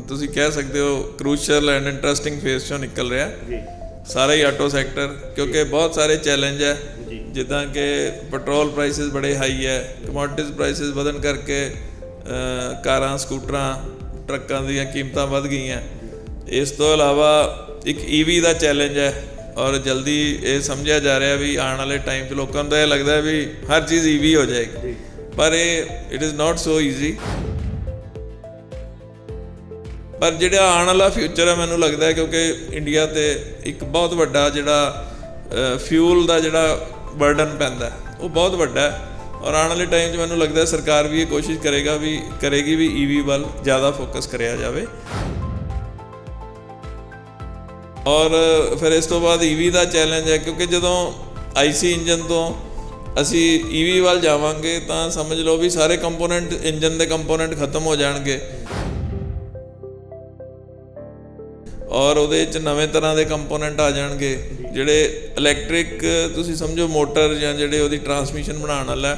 ਤੁਸੀਂ ਕਹਿ ਸਕਦੇ ਹੋ ਕ੍ਰੂਸ਼ਲ ਐਂਡ ਇੰਟਰਸਟਿੰਗ ਫੇਸ ਚੋਂ ਨਿਕਲ ਰਿਹਾ ਜੀ ਸਾਰਾ ਹੀ ਆਟੋ ਸੈਕਟਰ, ਕਿਉਂਕਿ ਬਹੁਤ ਸਾਰੇ ਚੈਲੰਜ ਹੈ ਜਿੱਦਾਂ ਕਿ ਪੈਟਰੋਲ ਪ੍ਰਾਈਸਿਸ ਬੜੇ ਹਾਈ ਹੈ, ਕਮੋਡਿਟੀਜ਼ ਪ੍ਰਾਈਸਿਸ ਵਧਣ ਕਰਕੇ ਕਾਰਾਂ ਸਕੂਟਰਾਂ ਟਰੱਕਾਂ ਦੀਆਂ ਕੀਮਤਾਂ ਵੱਧ ਗਈਆਂ। ਇਸ ਤੋਂ ਇਲਾਵਾ ਇੱਕ ਈਵੀ ਦਾ ਚੈਲੰਜ ਹੈ ਔਰ ਜਲਦੀ ਇਹ ਸਮਝਿਆ ਜਾ ਰਿਹਾ ਵੀ ਆਉਣ ਵਾਲੇ ਟਾਈਮ 'ਚ ਲੋਕਾਂ ਨੂੰ ਤਾਂ ਇਹ ਲੱਗਦਾ ਵੀ ਹਰ ਚੀਜ਼ ਈਵੀ ਹੋ ਜਾਏਗੀ, ਪਰ ਇਹ it is not so easy. ਪਰ ਜਿਹੜਾ ਆਉਣ ਵਾਲਾ ਫਿਊਚਰ ਹੈ ਮੈਨੂੰ ਲੱਗਦਾ ਹੈ ਕਿਉਂਕਿ ਇੰਡੀਆ 'ਤੇ ਇੱਕ ਬਹੁਤ ਵੱਡਾ ਜਿਹੜਾ ਫਿਊਲ ਦਾ ਜਿਹੜਾ ਬਰਡਨ ਪੈਂਦਾ ਉਹ ਬਹੁਤ ਵੱਡਾ ਹੈ ਔਰ ਆਉਣ ਵਾਲੇ ਟਾਈਮ 'ਚ ਮੈਨੂੰ ਲੱਗਦਾ ਸਰਕਾਰ ਵੀ ਇਹ ਕੋਸ਼ਿਸ਼ ਕਰੇਗੀ ਵੀ ਈਵੀ ਵੱਲ ਜ਼ਿਆਦਾ ਫੋਕਸ ਕਰਿਆ ਜਾਵੇ। ਔਰ ਫਿਰ ਇਸ ਤੋਂ ਬਾਅਦ ਈਵੀ ਦਾ ਚੈਲੰਜ ਹੈ ਕਿਉਂਕਿ ਜਦੋਂ ਆਈਸੀ ਇੰਜਨ ਤੋਂ ਅਸੀਂ ਈਵੀ ਵੱਲ ਜਾਵਾਂਗੇ ਤਾਂ ਸਮਝ ਲਓ ਵੀ ਸਾਰੇ ਕੰਪੋਨੈਂਟ ਇੰਜਨ ਦੇ ਕੰਪੋਨੈਂਟ ਖਤਮ ਹੋ ਜਾਣਗੇ ਔਰ ਉਹਦੇ 'ਚ ਨਵੇਂ ਤਰ੍ਹਾਂ ਦੇ ਕੰਪੋਨੈਂਟ ਆ ਜਾਣਗੇ ਜਿਹੜੇ ਇਲੈਕਟ੍ਰਿਕ ਤੁਸੀਂ ਸਮਝੋ ਮੋਟਰ ਜਾਂ ਜਿਹੜੇ ਉਹਦੀ ਟਰਾਂਸਮਿਸ਼ਨ ਬਣਾਉਣ ਵਾਲਾ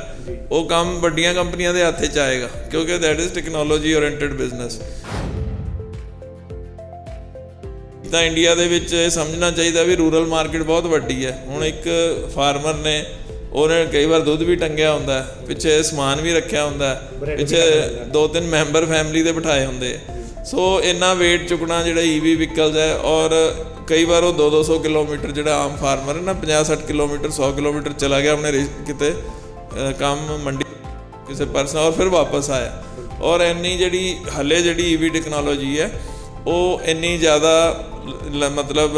ਉਹ ਕੰਮ ਵੱਡੀਆਂ ਕੰਪਨੀਆਂ ਦੇ ਹੱਥ 'ਚ ਆਏਗਾ ਕਿਉਂਕਿ that is technology oriented business. ਤਾਂ ਇੰਡੀਆ ਦੇ ਵਿੱਚ ਇਹ ਸਮਝਣਾ ਚਾਹੀਦਾ ਵੀ ਰੂਰਲ ਮਾਰਕੀਟ ਬਹੁਤ ਵੱਡੀ ਹੈ। ਹੁਣ ਇੱਕ ਫਾਰਮਰ ਨੇ ਉਹਨੇ ਕਈ ਵਾਰ ਦੁੱਧ ਵੀ ਟੰਗਿਆ ਹੁੰਦਾ, ਪਿੱਛੇ ਸਮਾਨ ਵੀ ਰੱਖਿਆ ਹੁੰਦਾ, ਪਿੱਛੇ 2-3 ਮੈਂਬਰ ਫੈਮਿਲੀ ਦੇ ਬਿਠਾਏ ਹੁੰਦੇ, ਸੋ ਇੰਨਾ ਵੇਟ ਚੁੱਕਣਾ ਜਿਹੜਾ ਈਵੀ ਵਹੀਕਲਸ ਹੈ। ਔਰ ਕਈ ਵਾਰ ਉਹ 200 ਕਿਲੋਮੀਟਰ ਜਿਹੜਾ ਆਮ ਫਾਰਮਰ ਹੈ ਨਾ 50-60 ਕਿਲੋਮੀਟਰ 100 ਕਿਲੋਮੀਟਰ ਚਲਾ ਗਿਆ ਆਪਣੇ ਕਿਤੇ ਕੰਮ ਮੰਡੀ ਕਿਸੇ ਪਰਸਨ ਔਰ ਫਿਰ ਵਾਪਸ ਆਇਆ। ਔਰ ਇੰਨੀ ਜਿਹੜੀ ਹਲੇ ਜਿਹੜੀ ਈਵੀ ਟੈਕਨੋਲੋਜੀ ਹੈ ਉਹ ਇੰਨੀ ਜ਼ਿਆਦਾ ਮਤਲਬ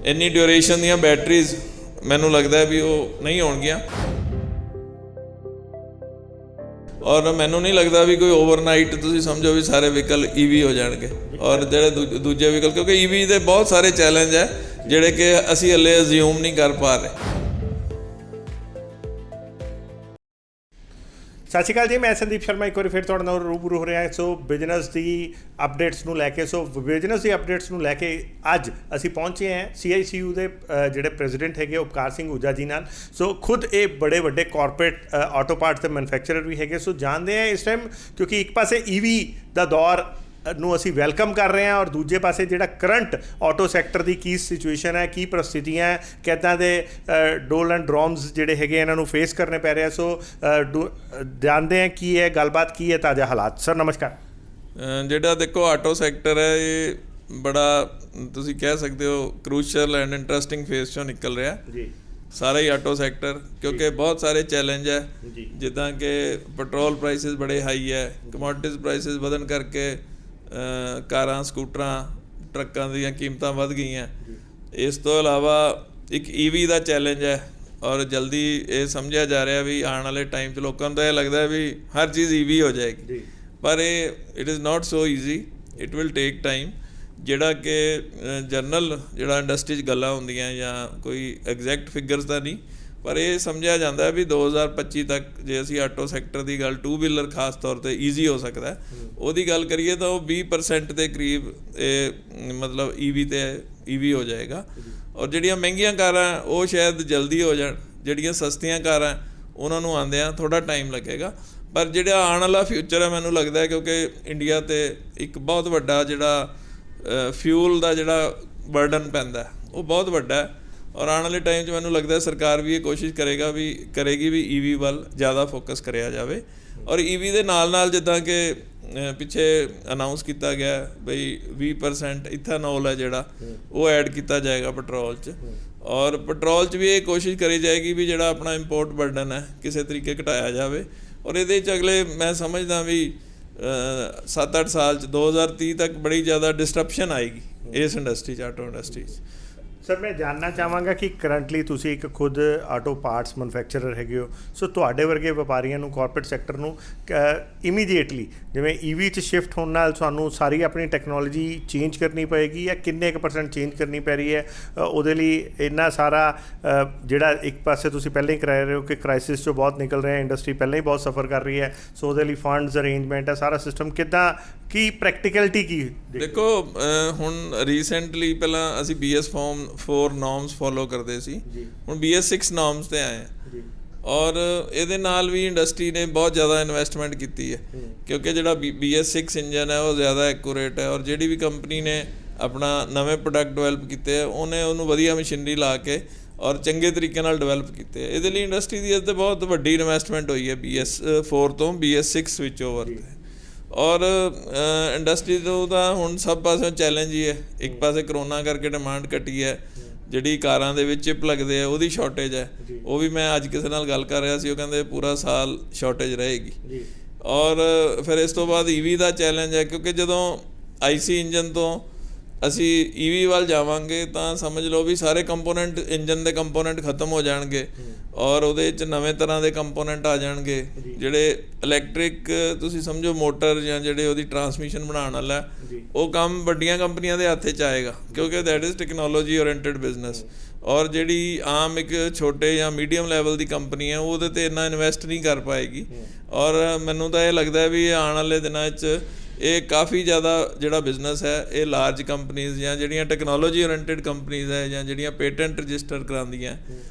ਇੰਨੀ ਡਿਊਰੇਸ਼ਨ ਦੀਆਂ ਬੈਟਰੀਜ਼ ਮੈਨੂੰ ਲੱਗਦਾ ਵੀ ਉਹ ਨਹੀਂ ਹੋਣਗੀਆਂ ਔਰ ਮੈਨੂੰ ਨਹੀਂ ਲੱਗਦਾ ਵੀ ਕੋਈ ਓਵਰਨਾਈਟ ਤੁਸੀਂ ਸਮਝੋ ਵੀ ਸਾਰੇ ਵਹੀਕਲ ਈਵੀ ਹੋ ਜਾਣਗੇ। ਔਰ ਜਿਹੜੇ ਦੂਜੇ ਵਹੀਕਲ ਕਿਉਂਕਿ ਈਵੀ ਦੇ ਬਹੁਤ ਸਾਰੇ ਚੈਲੰਜ ਹੈ ਜਿਹੜੇ ਕਿ ਅਸੀਂ ਹਲੇ ਅਜ਼ਿਊਮ ਨਹੀਂ ਕਰ ਪਾ ਰਹੇ। ਸਤਿ ਸ਼੍ਰੀ ਅਕਾਲ ਜੀ, ਮੈਂ ਸੰਦੀਪ ਸ਼ਰਮਾ ਇੱਕ ਵਾਰੀ ਫਿਰ ਤੁਹਾਡੇ ਨਾਲ ਰੂਬਰੂ ਹੋ ਰਿਹਾ। ਸੋ ਬਿਜ਼ਨਸ ਦੀ ਅਪਡੇਟਸ ਨੂੰ ਲੈ ਕੇ ਬਿਜ਼ਨਸ ਦੀ ਅਪਡੇਟਸ ਨੂੰ ਲੈ ਕੇ ਅੱਜ ਅਸੀਂ ਪਹੁੰਚੇ ਹਾਂ CICU ਦੇ ਜਿਹੜੇ ਪ੍ਰੈਜ਼ੀਡੈਂਟ ਹੈਗੇ ਉਪਕਾਰ ਸਿੰਘ ਊਜਾ ਜੀ ਨਾਲ। ਸੋ ਖੁਦ ਇਹ ਬੜੇ ਵੱਡੇ ਕਾਰਪੋਰੇਟ ਆਟੋ ਪਾਰਟਸ ਦੇ ਮੈਨੂਫੈਕਚਰਰ ਵੀ ਹੈਗੇ। ਸੋ ਜਾਣਦੇ ਹਾਂ ਇਸ ਟਾਈਮ ਕਿਉਂਕਿ ਇੱਕ ਪਾਸੇ ਈਵੀ ਦਾ ਦੌਰ ਨੂੰ ਅਸੀਂ ਵੈਲਕਮ ਕਰ ਰਹੇ ਹਾਂ ਔਰ ਦੂਜੇ ਪਾਸੇ ਜਿਹੜਾ ਕਰੰਟ ਆਟੋ ਸੈਕਟਰ ਦੀ ਕੀ ਸਿਚੁਏਸ਼ਨ ਹੈ, ਕੀ ਪ੍ਰਸਥਿਤੀਆਂ ਹੈ, ਕਿੱਦਾਂ ਦੇ ਡੋਲ ਐਂਡ ਡਰੋਮਸ ਜਿਹੜੇ ਹੈਗੇ ਇਹਨਾਂ ਨੂੰ ਫੇਸ ਕਰਨੇ ਪੈ ਰਿਹਾ। ਸੋ ਜਾਣਦੇ ਹਾਂ ਕੀ ਹੈ ਗੱਲਬਾਤ, ਕੀ ਹੈ ਤਾਜ਼ਾ ਹਾਲਾਤ। ਸਰ ਨਮਸਕਾਰ। ਜਿਹੜਾ ਦੇਖੋ ਆਟੋ ਸੈਕਟਰ ਹੈ ਇਹ ਬੜਾ ਤੁਸੀਂ ਕਹਿ ਸਕਦੇ ਹੋ ਕ੍ਰੂਸ਼ਲ ਐਂਡ ਇੰਟਰਸਟਿੰਗ ਫੇਸ ਚੋਂ ਨਿਕਲ ਰਿਹਾ ਜੀ ਸਾਰਾ ਹੀ ਆਟੋ ਸੈਕਟਰ, ਕਿਉਂਕਿ ਬਹੁਤ ਸਾਰੇ ਚੈਲੰਜ ਹੈ ਜਿੱਦਾਂ ਕਿ ਪੈਟਰੋਲ ਪ੍ਰਾਈਸਿਸ ਬੜੇ ਹਾਈ ਹੈ, ਕਮੋਡਿਟੀਜ਼ ਪ੍ਰਾਈਸਿਸ ਵਧਣ ਕਰਕੇ ਕਾਰਾਂ ਸਕੂਟਰਾਂ ਟਰੱਕਾਂ ਦੀਆਂ ਕੀਮਤਾਂ ਵੱਧ ਗਈਆਂ। ਇਸ ਤੋਂ ਇਲਾਵਾ ਇੱਕ ਈਵੀ ਦਾ ਚੈਲੰਜ ਹੈ ਔਰ ਜਲਦੀ ਇਹ ਸਮਝਿਆ ਜਾ ਰਿਹਾ ਵੀ ਆਉਣ ਵਾਲੇ ਟਾਈਮ 'ਚ ਲੋਕਾਂ ਨੂੰ ਤਾਂ ਇਹ ਲੱਗਦਾ ਵੀ ਹਰ ਚੀਜ਼ ਈਵੀ ਹੋ ਜਾਏਗੀ, ਪਰ ਇਹ it is not so easy, it will take time. ਜਿਹੜਾ ਕਿ ਜਨਰਲ ਜਿਹੜਾ ਇੰਡਸਟਰੀ 'ਚ ਗੱਲਾਂ ਹੁੰਦੀਆਂ ਜਾਂ ਕੋਈ ਐਗਜ਼ੈਕਟ ਫਿਗਰਸ ਦਾ ਨਹੀਂ, ਪਰ ਇਹ ਸਮਝਿਆ ਜਾਂਦਾ ਵੀ 2025 ਤੱਕ ਜੇ ਅਸੀਂ ਆਟੋ ਸੈਕਟਰ ਦੀ ਗੱਲ 2 ਵੀਲਰ ਖਾਸ ਤੌਰ 'ਤੇ ਈਜ਼ੀ ਹੋ ਸਕਦਾ, ਉਹਦੀ ਗੱਲ ਕਰੀਏ ਤਾਂ ਉਹ 20% ਦੇ ਕਰੀਬ ਇਹ ਮਤਲਬ ਈਵੀ ਹੋ ਜਾਏਗਾ। ਔਰ ਜਿਹੜੀਆਂ ਮਹਿੰਗੀਆਂ ਕਾਰਾਂ ਉਹ ਸ਼ਾਇਦ ਜਲਦੀ ਹੋ ਜਾਣ, ਜਿਹੜੀਆਂ ਸਸਤੀਆਂ ਕਾਰਾਂ ਉਹਨਾਂ ਨੂੰ ਆਉਂਦਿਆਂ ਥੋੜ੍ਹਾ ਟਾਈਮ ਲੱਗੇਗਾ। ਪਰ ਜਿਹੜਾ ਆਉਣ ਵਾਲਾ ਫਿਊਚਰ ਹੈ ਮੈਨੂੰ ਲੱਗਦਾ ਕਿਉਂਕਿ ਇੰਡੀਆ 'ਤੇ ਇੱਕ ਬਹੁਤ ਵੱਡਾ ਜਿਹੜਾ ਫਿਊਲ ਦਾ ਜਿਹੜਾ ਬਰਡਨ ਪੈਂਦਾ ਉਹ ਬਹੁਤ ਵੱਡਾ ਹੈ ਔਰ ਆਉਣ ਵਾਲੇ ਟਾਈਮ 'ਚ ਮੈਨੂੰ ਲੱਗਦਾ ਸਰਕਾਰ ਵੀ ਇਹ ਕੋਸ਼ਿਸ਼ ਕਰੇਗੀ ਵੀ ਈਵੀ ਵੱਲ ਜ਼ਿਆਦਾ ਫੋਕਸ ਕਰਿਆ ਜਾਵੇ। ਔਰ ਈਵੀ ਦੇ ਨਾਲ ਜਿੱਦਾਂ ਕਿ ਪਿੱਛੇ ਅਨਾਊਂਸ ਕੀਤਾ ਗਿਆ ਬਈ 20% ਇਥਾਨੋਲ ਹੈ ਜਿਹੜਾ ਉਹ ਐਡ ਕੀਤਾ ਜਾਏਗਾ ਪੈਟਰੋਲ 'ਚ, ਔਰ ਪੈਟਰੋਲ 'ਚ ਵੀ ਇਹ ਕੋਸ਼ਿਸ਼ ਕਰੀ ਜਾਏਗੀ ਵੀ ਜਿਹੜਾ ਆਪਣਾ ਇੰਪੋਰਟ ਬਰਡਨ ਹੈ ਕਿਸੇ ਤਰੀਕੇ ਘਟਾਇਆ ਜਾਵੇ। ਔਰ ਇਹਦੇ 'ਚ ਅਗਲੇ ਮੈਂ ਸਮਝਦਾ ਵੀ 7-8 ਸਾਲ 'ਚ 2030 ਤੱਕ ਬੜੀ ਜ਼ਿਆਦਾ ਡਿਸਟਰਪਸ਼ਨ ਆਏਗੀ ਇਸ ਇੰਡਸਟਰੀ 'ਚ, ਆਟੋ ਇੰਡਸਟਰੀ 'ਚ। ਸਰ ਮੈਂ ਜਾਣਨਾ ਚਾਹਾਂਗਾ ਕਿ ਕਰੰਟਲੀ ਤੁਸੀਂ ਇੱਕ ਖੁਦ ਆਟੋ ਪਾਰਟਸ ਮੈਨੂਫੈਕਚਰਰ ਹੈਗੇ ਹੋ, ਸੋ ਤੁਹਾਡੇ ਵਰਗੇ ਵਪਾਰੀਆਂ ਨੂੰ ਕਾਰਪੋਰੇਟ ਸੈਕਟਰ ਨੂੰ ਇਮੀਡੀਏਟਲੀ ਜਿਵੇਂ ਈਵੀ 'ਚ ਸ਼ਿਫਟ ਹੋਣ ਨਾਲ ਸਾਨੂੰ ਸਾਰੀ ਆਪਣੀ ਟੈਕਨੋਲੋਜੀ ਚੇਂਜ ਕਰਨੀ ਪਏਗੀ ਜਾਂ ਕਿੰਨੇ ਕੁ % ਚੇਂਜ ਕਰਨੀ ਪੈ ਰਹੀ ਹੈ? ਉਹਦੇ ਲਈ ਇੰਨਾ ਸਾਰਾ ਜਿਹੜਾ ਇੱਕ ਪਾਸੇ ਤੁਸੀਂ ਪਹਿਲਾਂ ਹੀ ਕਰਾ ਰਹੇ ਹੋ ਕਿ ਕ੍ਰਾਈਸਿਸ 'ਚੋਂ ਬਹੁਤ ਨਿਕਲ ਰਹੇ, ਇੰਡਸਟਰੀ ਪਹਿਲਾਂ ਹੀ ਬਹੁਤ ਸਫਰ ਕਰ ਰਹੀ ਹੈ, ਸੋ ਉਹਦੇ ਲਈ ਫੰਡਸ ਅਰੇਂਜਮੈਂਟ ਹੈ, ਸਾਰਾ ਸਿਸਟਮ ਕਿੱਦਾਂ, ਕੀ ਪ੍ਰੈਕਟੀਕਲਿਟੀ ਕੀ? ਦੇਖੋ ਹੁਣ ਰੀਸੈਂਟਲੀ ਪਹਿਲਾਂ ਅਸੀਂ BS4 ਨੋਰਮਸ ਫੋਲੋ ਕਰਦੇ ਸੀ, ਹੁਣ BS6 ਨੋਰਮਸ 'ਤੇ ਆਏ ਹਾਂ। ਔਰ ਇਹਦੇ ਨਾਲ ਵੀ ਇੰਡਸਟਰੀ ਨੇ ਬਹੁਤ ਜ਼ਿਆਦਾ ਇਨਵੈਸਟਮੈਂਟ ਕੀਤੀ ਹੈ ਕਿਉਂਕਿ ਜਿਹੜਾ BS6 ਇੰਜਨ ਹੈ ਉਹ ਜ਼ਿਆਦਾ ਐਕੂਰੇਟ ਹੈ ਔਰ ਜਿਹੜੀ ਵੀ ਕੰਪਨੀ ਨੇ ਆਪਣਾ ਨਵੇਂ ਪ੍ਰੋਡਕਟ ਡਿਵੈਲਪ ਕੀਤੇ ਆ ਉਹਨੂੰ ਵਧੀਆ ਮਸ਼ੀਨਰੀ ਲਾ ਕੇ ਔਰ ਚੰਗੇ ਤਰੀਕੇ ਨਾਲ ਡਿਵੈਲਪ ਕੀਤੇ ਆ। ਇਹਦੇ ਲਈ ਇੰਡਸਟਰੀ ਦੀ ਇੱਥੇ ਬਹੁਤ ਵੱਡੀ ਇਨਵੈਸਟਮੈਂਟ ਹੋਈ ਹੈ BS4 ਤੋਂ BS6 ਸਵਿਚ ਓਵਰ 'ਤੇ। ਔਰ ਇੰਡਸਟਰੀ ਤੋਂ ਤਾਂ ਹੁਣ ਸਭ ਪਾਸਿਓਂ ਚੈਲੰਜ ਹੀ ਹੈ। ਇੱਕ ਪਾਸੇ ਕਰੋਨਾ ਕਰਕੇ ਡਿਮਾਂਡ ਘਟੀ ਹੈ, ਜਿਹੜੀ ਕਾਰਾਂ ਦੇ ਵਿੱਚ ਚਿਪ ਲੱਗਦੇ ਆ ਉਹਦੀ ਸ਼ਾਰਟੇਜ ਹੈ। ਉਹ ਵੀ ਮੈਂ ਅੱਜ ਕਿਸੇ ਨਾਲ ਗੱਲ ਕਰ ਰਿਹਾ ਸੀ, ਉਹ ਕਹਿੰਦੇ ਪੂਰਾ ਸਾਲ ਸ਼ਾਰਟੇਜ ਰਹੇਗੀ। ਔਰ ਫਿਰ ਇਸ ਤੋਂ ਬਾਅਦ EV ਦਾ ਚੈਲੰਜ ਹੈ ਕਿਉਂਕਿ ਜਦੋਂ IC ਇੰਜਨ ਤੋਂ ਅਸੀਂ EV ਵੱਲ ਜਾਵਾਂਗੇ ਤਾਂ ਸਮਝ ਲਓ ਵੀ ਸਾਰੇ ਕੰਪੋਨੈਂਟ ਇੰਜਨ ਦੇ ਕੰਪੋਨੈਂਟ ਖਤਮ ਹੋ ਜਾਣਗੇ ਔਰ ਉਹਦੇ 'ਚ ਨਵੇਂ ਤਰ੍ਹਾਂ ਦੇ ਕੰਪੋਨੈਂਟ ਆ ਜਾਣਗੇ ਜਿਹੜੇ ਇਲੈਕਟ੍ਰਿਕ ਤੁਸੀਂ ਸਮਝੋ ਮੋਟਰ ਜਾਂ ਜਿਹੜੇ ਉਹਦੀ ਟਰਾਂਸਮਿਸ਼ਨ ਬਣਾਉਣ ਵਾਲਾ ਉਹ ਕੰਮ ਵੱਡੀਆਂ ਕੰਪਨੀਆਂ ਦੇ ਹੱਥ 'ਚ ਆਏਗਾ ਕਿਉਂਕਿ that is technology oriented business. ਔਰ ਜਿਹੜੀ ਆਮ ਇੱਕ ਛੋਟੇ ਜਾਂ ਮੀਡੀਅਮ ਲੈਵਲ ਦੀ ਕੰਪਨੀ ਹੈ ਉਹਦੇ 'ਤੇ ਇੰਨਾ ਇਨਵੈਸਟ ਨਹੀਂ ਕਰ ਪਾਏਗੀ। ਔਰ ਮੈਨੂੰ ਤਾਂ ਇਹ ਲੱਗਦਾ ਵੀ ਆਉਣ ਵਾਲੇ ਦਿਨਾਂ 'ਚ ਇਹ ਕਾਫੀ ਜ਼ਿਆਦਾ ਜਿਹੜਾ ਬਿਜ਼ਨਸ ਹੈ ਇਹ ਲਾਰਜ ਕੰਪਨੀਜ਼ ਜਾਂ ਜਿਹੜੀਆਂ ਟੈਕਨੋਲੋਜੀ ਓਰੀਐਂਟਡ ਕੰਪਨੀਜ਼ ਹੈ ਜਾਂ ਜਿਹੜੀਆਂ ਪੇਟੈਂਟ ਰਜਿਸਟਰ ਕਰਾਉਂਦੀਆਂ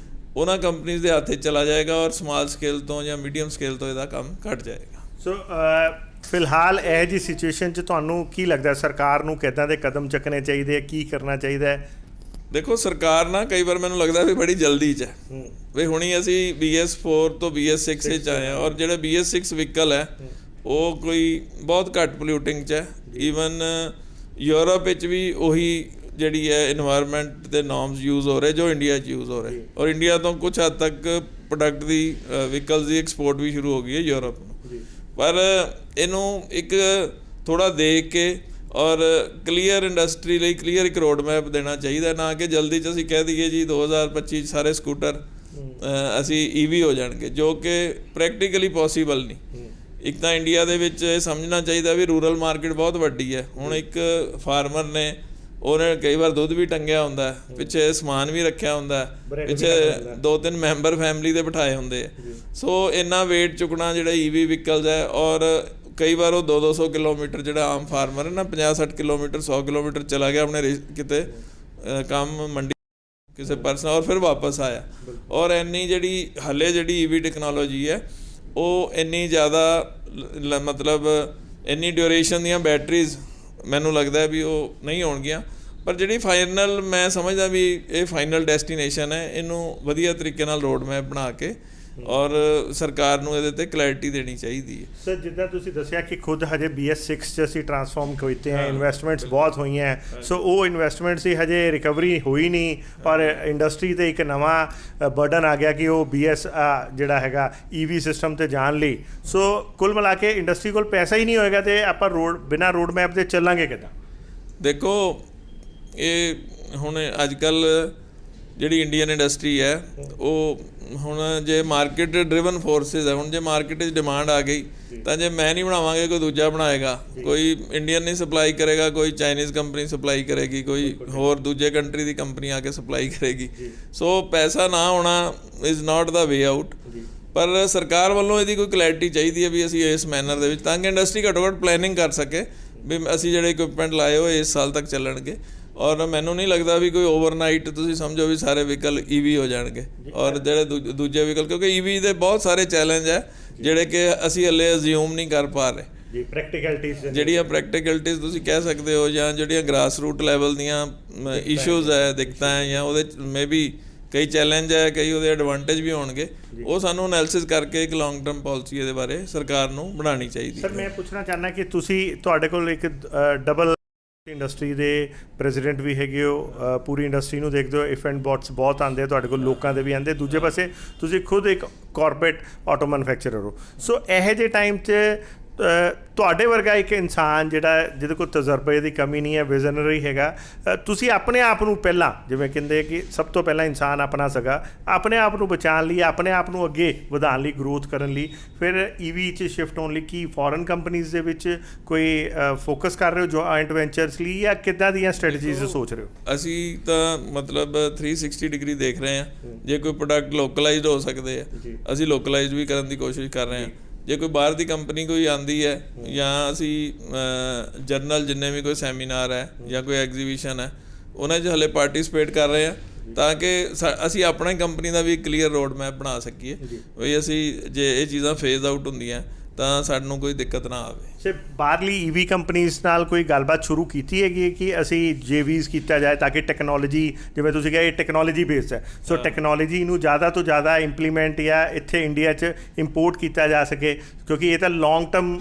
ਉਹਨਾਂ ਕੰਪਨੀਜ਼ ਦੇ ਹੱਥ 'ਚ ਚਲਾ ਜਾਏਗਾ ਔਰ ਸਮਾਲ ਸਕੇਲ ਤੋਂ ਜਾਂ ਮੀਡੀਅਮ ਸਕੇਲ ਤੋਂ ਇਹਦਾ ਕੰਮ ਘੱਟ ਜਾਏਗਾ। ਸੋ ਫਿਲਹਾਲ ਇਹ ਜਿਹੀ ਸਿਚੁਏਸ਼ਨ 'ਚ ਤੁਹਾਨੂੰ ਕੀ ਲੱਗਦਾ ਸਰਕਾਰ ਨੂੰ ਕਿੱਦਾਂ ਦੇ ਕਦਮ ਚੱਕਣੇ ਚਾਹੀਦੇ ਆ, ਕੀ ਕਰਨਾ ਚਾਹੀਦਾ ਹੈ? ਦੇਖੋ ਸਰਕਾਰ ਨਾ ਕਈ ਵਾਰ ਮੈਨੂੰ ਲੱਗਦਾ ਵੀ ਬੜੀ ਜਲਦੀ 'ਚ ਹੈ ਵੀ ਹੁਣੀ ਅਸੀਂ BS4 ਤੋਂ BS6 'ਚ ਆਏ ਹਾਂ ਔਰ ਜਿਹੜੇ BS6 ਵਹੀਕਲ ਹੈ ਉਹ ਕੋਈ ਬਹੁਤ ਘੱਟ ਪੋਲਿਊਟਿੰਗ 'ਚ ਹੈ। ਈਵਨ ਯੂਰਪ ਵਿੱਚ ਵੀ ਉਹੀ ਜਿਹੜੀ ਹੈ ਇਨਵਾਇਰਮੈਂਟ ਦੇ ਨੋਰਮਸ ਯੂਜ਼ ਹੋ ਰਹੇ ਜੋ ਇੰਡੀਆ 'ਚ ਯੂਜ਼ ਹੋ ਰਹੇ ਔਰ ਇੰਡੀਆ ਤੋਂ ਕੁਛ ਹੱਦ ਤੱਕ ਪ੍ਰੋਡਕਟ ਦੀ ਵਹੀਕਲਸ ਦੀ ਐਕਸਪੋਰਟ ਵੀ ਸ਼ੁਰੂ ਹੋ ਗਈ ਹੈ ਯੂਰਪ ਨੂੰ। ਪਰ ਇਹਨੂੰ ਇੱਕ ਥੋੜ੍ਹਾ ਦੇਖ ਕੇ ਔਰ ਕਲੀਅਰ ਇੰਡਸਟਰੀ ਲਈ ਕਲੀਅਰ ਇੱਕ ਰੋਡ ਮੈਪ ਦੇਣਾ ਚਾਹੀਦਾ, ਨਾ ਕਿ ਜਲਦੀ 'ਚ ਅਸੀਂ ਕਹਿ ਦਈਏ ਜੀ 2025 ਸਾਰੇ ਸਕੂਟਰ ਅਸੀਂ EV ਹੋ ਜਾਣਗੇ, ਜੋ ਕਿ ਪ੍ਰੈਕਟੀਕਲੀ ਪੋਸੀਬਲ ਨਹੀਂ। ਇੱਕ ਤਾਂ ਇੰਡੀਆ ਦੇ ਵਿੱਚ ਇਹ ਸਮਝਣਾ ਚਾਹੀਦਾ ਵੀ ਰੂਰਲ ਮਾਰਕੀਟ ਬਹੁਤ ਵੱਡੀ ਹੈ। ਹੁਣ ਇੱਕ ਫਾਰਮਰ ਨੇ ਉਹਨੇ ਕਈ ਵਾਰ ਦੁੱਧ ਵੀ ਟੰਗਿਆ ਹੁੰਦਾ, ਪਿੱਛੇ ਸਮਾਨ ਵੀ ਰੱਖਿਆ ਹੁੰਦਾ, ਪਿੱਛੇ 2-3 ਮੈਂਬਰ ਫੈਮਿਲੀ ਦੇ ਬਿਠਾਏ ਹੁੰਦੇ ਆ। ਸੋ ਇੰਨਾ ਵੇਟ ਚੁੱਕਣਾ ਜਿਹੜਾ EV ਵਹੀਕਲਸ ਹੈ ਔਰ ਕਈ ਵਾਰ ਉਹ 200 ਕਿਲੋਮੀਟਰ ਜਿਹੜਾ ਆਮ ਫਾਰਮਰ ਹੈ ਨਾ 50-60 ਕਿਲੋਮੀਟਰ 100 ਕਿਲੋਮੀਟਰ ਚਲਾ ਗਿਆ ਆਪਣੇ ਕਿਤੇ ਕੰਮ ਮੰਡੀ ਕਿਸੇ ਪਰਸਨ ਔਰ ਫਿਰ ਵਾਪਸ ਆਇਆ। ਔਰ ਇੰਨੀ ਜਿਹੜੀ ਹਾਲੇ ਜਿਹੜੀ EV ਟੈਕਨੋਲੋਜੀ ਹੈ ਉਹ ਇੰਨੀ ਜ਼ਿਆਦਾ ਮਤਲਬ ਇੰਨੀ ਡਿਊਰੇਸ਼ਨ ਦੀਆਂ ਬੈਟਰੀਜ਼ ਮੈਨੂੰ ਲੱਗਦਾ ਵੀ ਉਹ ਨਹੀਂ ਹੋਣਗੀਆਂ। ਪਰ ਜਿਹੜੀ ਫਾਈਨਲ ਮੈਂ ਸਮਝਦਾ ਵੀ ਇਹ ਫਾਈਨਲ ਡੈਸਟੀਨੇਸ਼ਨ ਹੈ, ਇਹਨੂੰ ਵਧੀਆ ਤਰੀਕੇ ਨਾਲ ਰੋਡ ਮੈਪ ਬਣਾ ਕੇ ਔਰ ਸਰਕਾਰ ਨੂੰ ਇਹਦੇ 'ਤੇ ਕਲੈਰਿਟੀ ਦੇਣੀ ਚਾਹੀਦੀ ਹੈ। ਸਰ ਜਿੱਦਾਂ ਤੁਸੀਂ ਦੱਸਿਆ ਕਿ ਖੁਦ ਹਜੇ BS6 'ਚ ਅਸੀਂ ਟਰਾਂਸਫਾਰਮ ਕੀਤੇ ਹੈ, ਇਨਵੈਸਟਮੈਂਟਸ ਬਹੁਤ ਹੋਈਆਂ, ਸੋ ਉਹ ਇਨਵੈਸਟਮੈਂਟਸ ਦੀ ਹਜੇ ਰਿਕਵਰੀ ਹੋਈ ਨਹੀਂ ਔਰ ਇੰਡਸਟਰੀ 'ਤੇ ਇੱਕ ਨਵਾਂ ਬਰਡਨ ਆ ਗਿਆ ਕਿ ਉਹ BS ਜਿਹੜਾ ਹੈਗਾ EV ਸਿਸਟਮ 'ਤੇ ਜਾਣ ਲਈ। ਸੋ ਕੁੱਲ ਮਿਲਾ ਕੇ ਇੰਡਸਟਰੀ ਕੋਲ ਪੈਸਾ ਹੀ ਨਹੀਂ ਹੋਏਗਾ ਅਤੇ ਆਪਾਂ ਬਿਨਾਂ ਰੋਡ ਮੈਪ ਦੇ ਚੱਲਾਂਗੇ ਕਿੱਦਾਂ? ਦੇਖੋ ਇਹ ਹੁਣ ਅੱਜ ਕੱਲ੍ਹ ਜਿਹੜੀ ਇੰਡੀਅਨ ਇੰਡਸਟਰੀ ਹੈ ਉਹ ਹੁਣ ਜੇ ਮਾਰਕੀਟ ਡਰਿਵਨ ਫੋਰਸਿਸ ਹੈ, ਹੁਣ ਜੇ ਮਾਰਕੀਟ 'ਚ ਡਿਮਾਂਡ ਆ ਗਈ ਤਾਂ ਜੇ ਮੈਂ ਨਹੀਂ ਬਣਾਵਾਂਗੇ ਕੋਈ ਦੂਜਾ ਬਣਾਏਗਾ, ਕੋਈ ਇੰਡੀਅਨ ਨਹੀਂ ਸਪਲਾਈ ਕਰੇਗਾ, ਕੋਈ ਚਾਈਨੀਜ਼ ਕੰਪਨੀ ਸਪਲਾਈ ਕਰੇਗੀ, ਕੋਈ ਹੋਰ ਦੂਜੇ ਕੰਟਰੀ ਦੀ ਕੰਪਨੀ ਆ ਕੇ ਸਪਲਾਈ ਕਰੇਗੀ। ਸੋ ਪੈਸਾ ਨਾ ਹੋਣਾ is not the way out. ਪਰ ਸਰਕਾਰ ਵੱਲੋਂ ਇਹਦੀ ਕੋਈ ਕਲੈਰਿਟੀ ਚਾਹੀਦੀ ਹੈ ਵੀ ਅਸੀਂ ਇਸ ਮੈਨਰ ਦੇ ਵਿੱਚ ਤਾਂ ਕਿ ਇੰਡਸਟਰੀ ਘੱਟੋ ਘੱਟ ਪਲੈਨਿੰਗ ਕਰ ਸਕੇ ਵੀ ਅਸੀਂ ਜਿਹੜੇ ਇਕਵਿਪਮੈਂਟ ਲਾਏ ਹੋਏ ਇਸ ਸਾਲ ਤੱਕ ਚੱਲਣਗੇ। ਔਰ ਮੈਨੂੰ ਨਹੀਂ ਲੱਗਦਾ ਵੀ ਕੋਈ ਓਵਰਨਾਈਟ ਤੁਸੀਂ ਸਮਝੋ ਵੀ ਸਾਰੇ ਵਹੀਕਲ EV ਹੋ ਜਾਣਗੇ ਔਰ ਜਿਹੜੇ ਦੂਜੇ ਵਹੀਕਲ, ਕਿਉਂਕਿ EV ਦੇ ਬਹੁਤ ਸਾਰੇ ਚੈਲੰਜ ਹੈ ਜਿਹੜੇ ਕਿ ਅਸੀਂ ਹਲੇ ਅਜ਼ਿਊਮ ਨਹੀਂ ਕਰ ਪਾ ਰਹੇ। ਜਿਹੜੀਆਂ ਪ੍ਰੈਕਟੀਕਲਿਟੀਜ਼ ਤੁਸੀਂ ਕਹਿ ਸਕਦੇ ਹੋ ਜਾਂ ਜਿਹੜੀਆਂ ਗ੍ਰਾਸ ਰੂਟ ਲੈਵਲ ਦੀਆਂ ਇਸ਼ੂਜ਼ ਹੈ, ਦਿੱਕਤਾਂ ਹੈ, ਜਾਂ ਉਹਦੇ ਮੇ ਬੀ ਕਈ ਚੈਲੰਜ ਹੈ, ਕਈ ਉਹਦੇ ਐਡਵਾਂਟੇਜ ਵੀ ਹੋਣਗੇ, ਉਹ ਸਾਨੂੰ ਐਨਾਲਿਸਿਸ ਕਰਕੇ ਇੱਕ ਲੌਂਗ ਟਰਮ ਪਾਲਿਸੀ ਇਹਦੇ ਬਾਰੇ ਸਰਕਾਰ ਨੂੰ ਬਣਾਉਣੀ ਚਾਹੀਦੀ। ਸਰ ਮੈਂ ਪੁੱਛਣਾ ਚਾਹੁੰਦਾ ਕਿ ਤੁਹਾਡੇ ਕੋਲ ਇੱਕ ਡਬਲ ਇੰਡਸਟਰੀ ਦੇ ਪ੍ਰੈਜ਼ੀਡੈਂਟ ਵੀ ਹੈਗੇ ਹੋ, ਪੂਰੀ ਇੰਡਸਟਰੀ ਨੂੰ ਦੇਖਦੇ ਹੋ, ਇਫ ਐਂਡ ਬੋਟਸ ਬਹੁਤ ਆਉਂਦੇ ਤੁਹਾਡੇ ਕੋਲ, ਲੋਕਾਂ ਦੇ ਵੀ ਆਉਂਦੇ, ਦੂਜੇ ਪਾਸੇ ਤੁਸੀਂ ਖੁਦ ਇੱਕ ਕਾਰਪੋਰੇਟ ਆਟੋ ਮੈਨੂਫੈਕਚਰਰ ਹੋ। ਸੋ ਇਹੋ ਜਿਹੇ ਟਾਈਮ 'ਚ ਤੁਹਾਡੇ ਵਰਗਾ ਇੱਕ ਇਨਸਾਨ ਜਿਹੜਾ ਜਿਹਦੇ ਕੋਲ ਤਜਰਬੇ ਦੀ ਕਮੀ ਨਹੀਂ ਹੈ, ਵਿਜ਼ਨਰੀ ਹੈਗਾ, ਤੁਸੀਂ ਆਪਣੇ ਆਪ ਨੂੰ ਪਹਿਲਾਂ ਜਿਵੇਂ ਕਹਿੰਦੇ ਕਿ ਸਭ ਤੋਂ ਪਹਿਲਾਂ ਇਨਸਾਨ ਆਪਣਾ ਸਗਾ ਆਪਣੇ ਆਪ ਨੂੰ ਬਚਾਉਣ ਲਈ, ਆਪਣੇ ਆਪ ਨੂੰ ਅੱਗੇ ਵਧਾਉਣ ਲਈ, ਗਰੋਥ ਕਰਨ ਲਈ ਫਿਰ EV 'ਚ ਸ਼ਿਫਟ ਹੋਣ ਲਈ ਕੀ ਫੋਰਨ ਕੰਪਨੀਜ਼ ਦੇ ਵਿੱਚ ਕੋਈ ਫੋਕਸ ਕਰ ਰਹੇ ਹੋ ਜੁਆਇੰਟ ਵੈਂਚਰਸ ਲਈ ਜਾਂ ਕਿੱਦਾਂ ਦੀਆਂ ਸਟ੍ਰੈਟਜੀਜ਼ ਸੋਚ ਰਹੇ ਹੋ? ਅਸੀਂ ਤਾਂ ਮਤਲਬ 360 ਡਿਗਰੀ ਦੇਖ ਰਹੇ ਹਾਂ। ਜੇ ਕੋਈ ਪ੍ਰੋਡਕਟ ਲੋਕਲਾਈਜ਼ਡ ਹੋ ਸਕਦੇ ਆ ਅਸੀਂ ਲੋਕਲਾਈਜ਼ਡ ਵੀ ਕਰਨ ਦੀ ਕੋਸ਼ਿਸ਼ ਕਰ ਰਹੇ ਹਾਂ। ਜੇ ਕੋਈ ਬਾਹਰ ਦੀ ਕੰਪਨੀ ਕੋਈ ਆਉਂਦੀ ਹੈ ਜਾਂ ਅਸੀਂ ਜਰਨਲ ਜਿੰਨੇ ਵੀ ਕੋਈ ਸੈਮੀਨਾਰ ਹੈ ਜਾਂ ਕੋਈ ਐਗਜ਼ੀਬਿਸ਼ਨ ਹੈ ਉਹਨਾਂ 'ਚ ਹਲੇ ਪਾਰਟੀਸਪੇਟ ਕਰ ਰਹੇ ਹਾਂ ਤਾਂ ਕਿ ਅਸੀਂ ਆਪਣਾ ਹੀ ਕੰਪਨੀ ਦਾ ਵੀ ਕਲੀਅਰ ਰੋਡ ਮੈਪ ਬਣਾ ਸਕੀਏ ਵੀ ਅਸੀਂ ਜੇ ਇਹ ਚੀਜ਼ਾਂ ਫੇਜ਼ ਆਊਟ ਹੁੰਦੀਆਂ ਤਾਂ ਸਾਨੂੰ ਕੋਈ ਦਿੱਕਤ ਨਾ ਆਵੇ। ਸੇ ਬਾਹਰਲੀ ਈਵੀ ਕੰਪਨੀਆਂ ਨਾਲ ਕੋਈ ਗੱਲਬਾਤ ਸ਼ੁਰੂ ਕੀਤੀ ਹੈਗੀ ਕਿ ਅਸੀਂ ਜੇਵੀਜ਼ ਕੀਤਾ ਜਾਏ ਤਾਂ ਕਿ ਟੈਕਨੋਲੋਜੀ, ਜਿਵੇਂ ਤੁਸੀਂ ਕਿਹਾ ਇਹ ਟੈਕਨੋਲੋਜੀ ਬੇਸਡ ਹੈ, ਸੋ ਟੈਕਨੋਲੋਜੀ ਨੂੰ ਜ਼ਿਆਦਾ ਤੋਂ ਜ਼ਿਆਦਾ ਇੰਪਲੀਮੈਂਟ ਜਾਂ ਇੱਥੇ ਇੰਡੀਆ 'ਚ ਇੰਪੋਰਟ ਕੀਤਾ ਜਾ ਸਕੇ, ਕਿਉਂਕਿ ਇਹ ਤਾਂ ਲੌਂਗ ਟਰਮ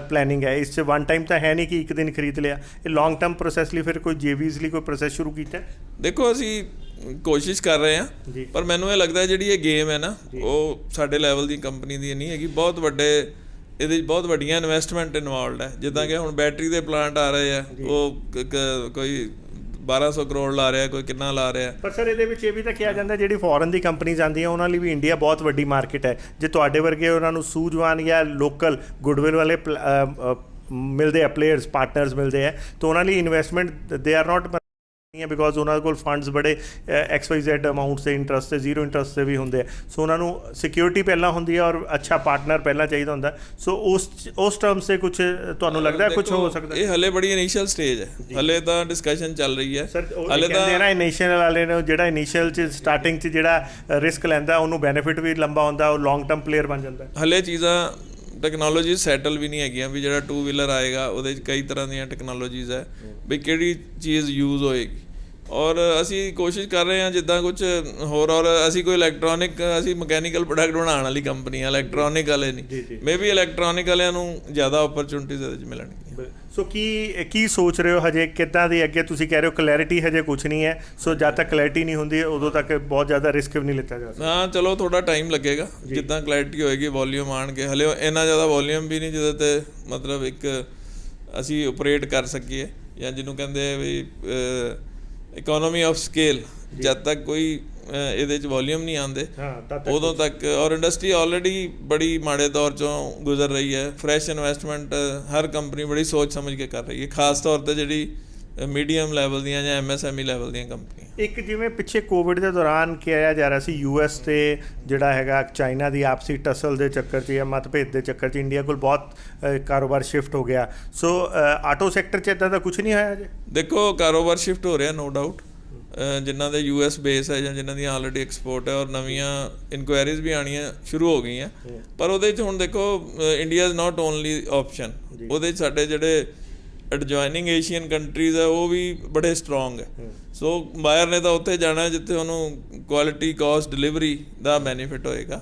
ਪਲੈਨਿੰਗ ਹੈ, ਇਸ 'ਚ ਵਨ ਟਾਈਮ ਤਾਂ ਹੈ ਨਹੀਂ ਕਿ ਇੱਕ ਦਿਨ ਖਰੀਦ ਲਿਆ, ਇਹ ਲੌਂਗ ਟਰਮ ਪ੍ਰੋਸੈਸ ਲਈ ਫਿਰ ਕੋਈ ਜੇਵੀਜ਼ ਲਈ ਕੋਈ ਪ੍ਰੋਸੈਸ ਸ਼ੁਰੂ ਕੀਤਾ? ਦੇਖੋ ਅਸੀਂ ਕੋਸ਼ਿਸ਼ ਕਰ ਰਹੇ ਹਾਂ, ਪਰ ਮੈਨੂੰ ਇਹ ਲੱਗਦਾ ਜਿਹੜੀ ਇਹ ਗੇਮ ਹੈ ਨਾ ਉਹ ਸਾਡੇ ਲੈਵਲ ਦੀ ਕੰਪਨੀ ਦੀ ਨਹੀਂ ਹੈਗੀ, ਬਹੁਤ ਵੱਡੇ ਇਹਦੇ 'ਚ ਬਹੁਤ ਵੱਡੀਆਂ ਇਨਵੈਸਟਮੈਂਟ ਇਨਵੋਲਵਡ ਹੈ। ਜਿੱਦਾਂ ਕਿ ਹੁਣ ਬੈਟਰੀ ਦੇ ਪਲਾਂਟ ਆ ਰਹੇ ਆ, ਉਹ ਕੋਈ 1200 ਕਰੋੜ ਲਾ ਰਿਹਾ, ਕੋਈ ਕਿੰਨਾ ਲਾ ਰਿਹਾ। ਪਰ ਸਰ ਇਹਦੇ ਵਿੱਚ ਇਹ ਵੀ ਤਾਂ ਕਿਹਾ ਜਾਂਦਾ ਜਿਹੜੀ ਫੋਰਨ ਦੀ ਕੰਪਨੀਜ਼ ਆਉਂਦੀਆਂ ਉਹਨਾਂ ਲਈ ਵੀ ਇੰਡੀਆ ਬਹੁਤ ਵੱਡੀ ਮਾਰਕੀਟ ਹੈ, ਜੇ ਤੁਹਾਡੇ ਵਰਗੇ ਉਹਨਾਂ ਨੂੰ ਸੂਝਵਾਨ ਜਾਂ ਲੋਕਲ ਗੁੱਡਵਿਲ ਵਾਲੇ ਮਿਲਦੇ ਆ, ਪਲੇਅਰਸ ਪਾਰਟਨਰਸ ਮਿਲਦੇ ਆ, ਤਾਂ ਉਹਨਾਂ ਲਈ investment they are not because ਉਹਨਾਂ ਕੋਲ ਫੰਡਸ ਬੜੇ XYZ ਅਮਾਊਂਟਸ ਦੇ ਇੰਟਰਸਟ ਤੇ ਜ਼ੀਰੋ ਇੰਟਰਸਟ ਤੇ ਵੀ ਹੁੰਦੇ ਆ, ਸੋ ਉਹਨਾਂ ਨੂੰ ਸਿਕਿਉਰਿਟੀ ਪਹਿਲਾਂ ਹੁੰਦੀ ਹੈ ਔਰ ਅੱਛਾ ਪਾਰਟਨਰ ਪਹਿਲਾਂ ਚਾਹੀਦਾ ਹੁੰਦਾ, ਸੋ ਉਸ ਟਰਮਸ 'ਤੇ ਕੁਝ ਤੁਹਾਨੂੰ ਲੱਗਦਾ ਕੁਝ ਹੋ ਸਕਦਾ? ਇਹ ਹਲੇ ਬੜੀ ਇਨੀਸ਼ੀਅਲ ਸਟੇਜ ਹੈ, ਹਲੇ ਤਾਂ ਡਿਸਕਸ਼ਨ ਚੱਲ ਰਹੀ ਹੈ। ਸਰ ਹਲੇ ਤਾਂ ਨਾ ਇਨੀਸ਼ੀਅਲ ਵਾਲੇ ਨੂੰ ਜਿਹੜਾ ਇਨੀਸ਼ੀਅਲ 'ਚ ਸਟਾਰਟਿੰਗ 'ਚ ਜਿਹੜਾ ਰਿਸਕ ਲੈਂਦਾ ਉਹਨੂੰ ਬੈਨੀਫਿਟ ਵੀ ਲੰਬਾ ਹੁੰਦਾ, ਉਹ ਲੌਂਗ ਟਰਮ ਪਲੇਅਰ ਬਣ ਜਾਂਦਾ। ਹਲੇ ਚੀਜ਼ਾਂ ਟੈਕਨੋਲੋਜੀ ਸੈਟਲ ਵੀ ਨਹੀਂ ਹੈਗੀਆਂ ਵੀ ਜਿਹੜਾ 2 ਵੀਲਰ ਆਏਗਾ ਉਹਦੇ 'ਚ ਕਈ ਤਰ੍ਹਾਂ ਦੀਆਂ ਟੈਕਨੋਲੋਜੀਜ਼ ਹੈ ਵੀ ਕਿਹੜੀ ਚੀਜ਼ ਯੂਜ਼ ਹੋਏਗੀ, ਔਰ ਅਸੀਂ ਕੋਸ਼ਿਸ਼ ਕਰ ਰਹੇ ਹਾਂ ਜਿੱਦਾਂ ਕੁਝ ਹੋਰ, ਔਰ ਅਸੀਂ ਕੋਈ ਇਲੈਕਟ੍ਰੋਨਿਕ, ਅਸੀਂ ਮਕੈਨੀਕਲ ਪ੍ਰੋਡਕਟ ਬਣਾਉਣ ਵਾਲੀ ਕੰਪਨੀ ਆ, ਇਲੈਕਟ੍ਰੋਨਿਕ ਵਾਲੇ ਨਹੀਂ। ਮੇਬੀ ਇਲੈਕਟ੍ਰੋਨਿਕ ਵਾਲਿਆਂ ਨੂੰ ਜ਼ਿਆਦਾ ਓਪਰਚੁਨਿਟੀਜ਼ ਇਹਦੇ 'ਚ ਮਿਲਣਗੀਆਂ। ਸੋ ਕੀ ਸੋਚ ਰਹੇ ਹੋ ਹਜੇ ਕਿੱਦਾਂ ਦੀ ਅੱਗੇ? ਤੁਸੀਂ ਕਹਿ ਰਹੇ ਹੋ ਕਲੈਰਿਟੀ ਹਜੇ ਕੁਝ ਨਹੀਂ ਹੈ, ਸੋ ਜਦ ਤੱਕ ਕਲੈਰਿਟੀ ਨਹੀਂ ਹੁੰਦੀ ਉਦੋਂ ਤੱਕ ਬਹੁਤ ਜ਼ਿਆਦਾ ਰਿਸਕ ਵੀ ਨਹੀਂ ਲਿੱਤਾ ਜਾ ਸਕਦਾ। ਹਾਂ ਚਲੋ ਥੋੜਾ ਟਾਈਮ ਲੱਗੇਗਾ, ਜਿੱਦਾਂ ਕਲੈਰਿਟੀ ਹੋਏਗੀ ਵੋਲੀਅਮ ਆਉਣਗੇ, ਹਲੇ ਇੰਨਾ ਜ਼ਿਆਦਾ ਵੋਲੀਅਮ ਵੀ ਨਹੀਂ ਜਿਹਦੇ 'ਤੇ ਮਤਲਬ ਇੱਕ ਅਸੀਂ ਓਪਰੇਟ ਕਰ ਸਕੀਏ, ਜਾਂ ਜਿਹਨੂੰ ਕਹਿੰਦੇ ਵੀ ਇਕੋਨਮੀ ਆਫ ਸਕੇਲ। ਜਦ ਤੱਕ ਕੋਈ ਇਹਦੇ 'ਚ ਵੋਲੀਅਮ ਨਹੀਂ ਆਉਂਦੇ ਉਦੋਂ ਤੱਕ, ਔਰ ਇੰਡਸਟਰੀ ਆਲਰੇਡੀ ਬੜੀ ਮਾੜੇ ਦੌਰ 'ਚੋਂ ਗੁਜ਼ਰ ਰਹੀ ਹੈ, ਫਰੈਸ਼ ਇਨਵੈਸਟਮੈਂਟ ਹਰ ਕੰਪਨੀ ਬੜੀ ਸੋਚ ਸਮਝ ਕੇ ਕਰ ਰਹੀ ਹੈ, ਖਾਸ ਤੌਰ 'ਤੇ ਜਿਹੜੀ ਮੀਡੀਅਮ ਲੈਵਲ ਦੀਆਂ ਜਾਂ MSME ਲੈਵਲ ਦੀਆਂ ਕੰਪਨੀਆਂ। ਇੱਕ ਜਿਵੇਂ ਪਿੱਛੇ ਕੋਵਿਡ ਦੇ ਦੌਰਾਨ ਕਿਹਾ ਜਾ ਰਿਹਾ ਸੀ US ਤੇ ਜਿਹੜਾ ਹੈਗਾ ਚਾਈਨਾ ਦੀ ਆਪਸੀ ਟਸਲ ਦੇ ਚੱਕਰ 'ਚ ਜਾਂ ਮਤਭੇਦ ਦੇ ਚੱਕਰ 'ਚ ਇੰਡੀਆ ਕੋਲ ਬਹੁਤ ਕਾਰੋਬਾਰ ਸ਼ਿਫਟ ਹੋ ਗਿਆ, ਸੋ ਆਟੋ ਸੈਕਟਰ 'ਚ ਇੱਦਾਂ ਦਾ ਕੁਝ ਨਹੀਂ ਹੋਇਆ ਅਜੇ? ਦੇਖੋ ਕਾਰੋਬਾਰ ਸ਼ਿਫਟ ਹੋ ਰਿਹਾ ਨੋ ਡਾਊਟ, ਜਿਨ੍ਹਾਂ ਦੇ US ਬੇਸ ਹੈ ਜਾਂ ਜਿਨ੍ਹਾਂ ਦੀ ਆਲਰੇਡੀ ਐਕਸਪੋਰਟ ਹੈ, ਔਰ ਨਵੀਆਂ ਇਨਕੁਆਇਰੀਜ਼ ਵੀ ਆਉਣੀਆਂ ਸ਼ੁਰੂ ਹੋ ਗਈਆਂ, ਪਰ ਉਹਦੇ 'ਚ ਹੁਣ ਦੇਖੋ India is not only option, ਉਹਦੇ 'ਚ ਸਾਡੇ ਜਿਹੜੇ ਐਡਜੋਇਨਿੰਗ ਏਸ਼ੀਅਨ ਕੰਟਰੀਜ਼ ਹੈ ਉਹ ਵੀ ਬੜੇ ਸਟਰੋਂਗ ਹੈ, ਸੋ ਬਾਇਰ ਨੇ ਤਾਂ ਉੱਥੇ ਜਾਣਾ ਜਿੱਥੇ ਉਹਨੂੰ ਕੁਆਲਿਟੀ ਕਾਸਟ ਡਿਲੀਵਰੀ ਦਾ ਬੈਨੀਫਿਟ ਹੋਏਗਾ।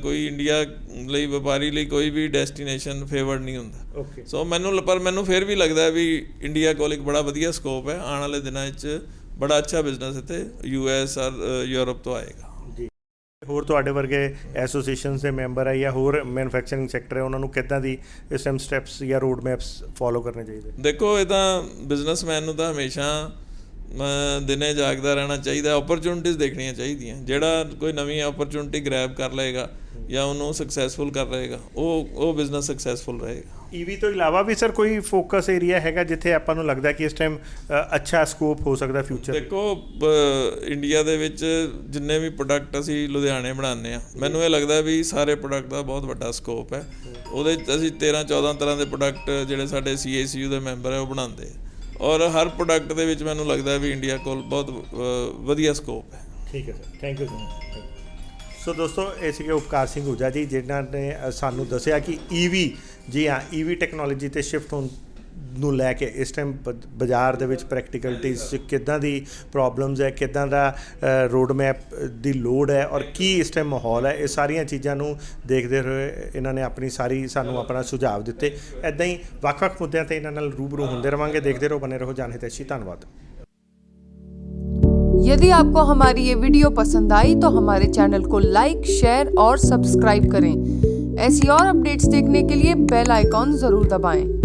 ਕੋਈ ਇੰਡੀਆ ਲਈ ਵਪਾਰੀ ਲਈ ਕੋਈ ਵੀ ਡੈਸਟੀਨੇਸ਼ਨ ਫੇਵਰਡ ਨਹੀਂ ਹੁੰਦਾ, ਸੋ ਮੈਨੂੰ ਫਿਰ ਵੀ ਲੱਗਦਾ ਵੀ ਇੰਡੀਆ ਕੋਲ ਇੱਕ ਬੜਾ ਵਧੀਆ ਸਕੋਪ ਹੈ, ਆਉਣ ਵਾਲੇ ਦਿਨਾਂ 'ਚ ਬੜਾ ਅੱਛਾ ਬਿਜ਼ਨਸ ਇੱਥੇ US ਔਰ ਯੂਰਪ ਤੋਂ ਆਏਗਾ। ਹੋਰ ਤੁਹਾਡੇ ਵਰਗੇ ਐਸੋਸੀਏਸ਼ਨਸ ਦੇ ਮੈਂਬਰ ਹੈ ਜਾਂ ਹੋਰ ਮੈਨੂਫੈਕਚਰਿੰਗ ਸੈਕਟਰ ਹੈ, ਉਹਨਾਂ ਨੂੰ ਕਿੱਦਾਂ ਦੀ ਇਸ ਟਾਈਮ ਸਟੈਪਸ ਜਾਂ ਰੋਡ ਮੈਪਸ ਫੋਲੋ ਕਰਨੇ ਚਾਹੀਦੇ? ਦੇਖੋ ਇਹ ਤਾਂ ਬਿਜ਼ਨਸਮੈਨ ਨੂੰ ਤਾਂ ਹਮੇਸ਼ਾ ਦਿਨੇ ਜਾਗਦਾ ਰਹਿਣਾ ਚਾਹੀਦਾ, ਓਪਰਚੁਨਿਟੀਜ਼ ਦੇਖਣੀਆਂ ਚਾਹੀਦੀਆਂ, ਜਿਹੜਾ ਕੋਈ ਨਵੀਂ ਓਪਰਚੁਨਿਟੀ ਗ੍ਰੈਬ ਕਰ ਲਏਗਾ ਜਾਂ ਉਹਨੂੰ ਸਕਸੈਸਫੁਲ ਕਰ ਲਏਗਾ ਉਹ ਬਿਜ਼ਨਸ ਸਕਸੈਸਫੁਲ ਰਹੇਗਾ। EV ਤੋਂ ਇਲਾਵਾ ਵੀ ਸਰ ਕੋਈ ਫੋਕਸ ਏਰੀਆ ਹੈਗਾ ਜਿੱਥੇ ਆਪਾਂ ਨੂੰ ਲੱਗਦਾ ਕਿ ਇਸ ਟਾਈਮ ਅੱਛਾ ਸਕੋਪ ਹੋ ਸਕਦਾ ਫਿਊਚਰ? ਦੇਖੋ ਇੰਡੀਆ ਦੇ ਵਿੱਚ ਜਿੰਨੇ ਵੀ ਪ੍ਰੋਡਕਟ ਅਸੀਂ ਲੁਧਿਆਣੇ ਬਣਾਉਂਦੇ ਹਾਂ, ਮੈਨੂੰ ਇਹ ਲੱਗਦਾ ਵੀ ਸਾਰੇ ਪ੍ਰੋਡਕਟ ਦਾ ਬਹੁਤ ਵੱਡਾ ਸਕੋਪ ਹੈ, ਉਹਦੇ 'ਚ ਅਸੀਂ 13-14 ਤਰ੍ਹਾਂ ਦੇ ਪ੍ਰੋਡਕਟ ਜਿਹੜੇ ਸਾਡੇ CICU ਦੇ ਮੈਂਬਰ ਹੈ ਉਹ ਬਣਾਉਂਦੇ, ਔਰ ਹਰ ਪ੍ਰੋਡਕਟ ਦੇ ਵਿੱਚ ਮੈਨੂੰ ਲੱਗਦਾ ਵੀ ਇੰਡੀਆ ਕੋਲ ਬਹੁਤ ਵਧੀਆ ਸਕੋਪ ਹੈ। ਠੀਕ ਹੈ ਸਰ, ਥੈਂਕ ਯੂ ਸਰ। ਸੋ ਦੋਸਤੋ ਇਹ ਸੀਗੇ ਉਪਕਾਰ ਸਿੰਘ ਹੂਜਾ ਜੀ, ਜਿਨ੍ਹਾਂ ਨੇ ਸਾਨੂੰ ਦੱਸਿਆ ਕਿ EV ਜੀ ਹਾਂ EV ਟੈਕਨੋਲੋਜੀ 'ਤੇ ਸ਼ਿਫਟ ਹੋਣ ਨੂੰ ਲੈ ਕੇ ਇਸ ਟਾਈਮ ਬਾਜ਼ਾਰ ਦੇ ਵਿੱਚ ਪ੍ਰੈਕਟੀਕਲਿਟੀਜ਼ 'ਚ ਕਿੱਦਾਂ ਦੀ ਪ੍ਰੋਬਲਮਸ ਹੈ, ਕਿੱਦਾਂ ਦਾ ਰੋਡ ਮੈਪ ਦੀ ਲੋੜ ਹੈ, ਔਰ ਕੀ ਇਸ ਟਾਈਮ ਮਾਹੌਲ ਹੈ, ਇਹ ਸਾਰੀਆਂ ਚੀਜ਼ਾਂ ਨੂੰ ਦੇਖਦੇ ਹੋਏ ਇਹਨਾਂ ਨੇ ਸਾਨੂੰ ਆਪਣਾ ਸੁਝਾਅ ਦਿੱਤੇ। ਇੱਦਾਂ ਹੀ ਵੱਖ-ਵੱਖ ਮੁੱਦਿਆਂ 'ਤੇ ਇਹਨਾਂ ਨਾਲ ਰੂਬਰੂ ਹੁੰਦੇ ਰਵਾਂਗੇ। ਦੇਖਦੇ ਰਹੋ, ਬਨੇ ਰਹੋ ਜਾਨ ਹਿਤੈਸ਼ੀ। ਧੰਨਵਾਦ। यदि आपको हमारी ये वीडियो पसंद आई तो हमारे चैनल को लाइक, शेयर और सब्सक्राइब करें। ऐसी और अपडेट्स देखने के लिए बेल आइकॉन ज़रूर दबाएं।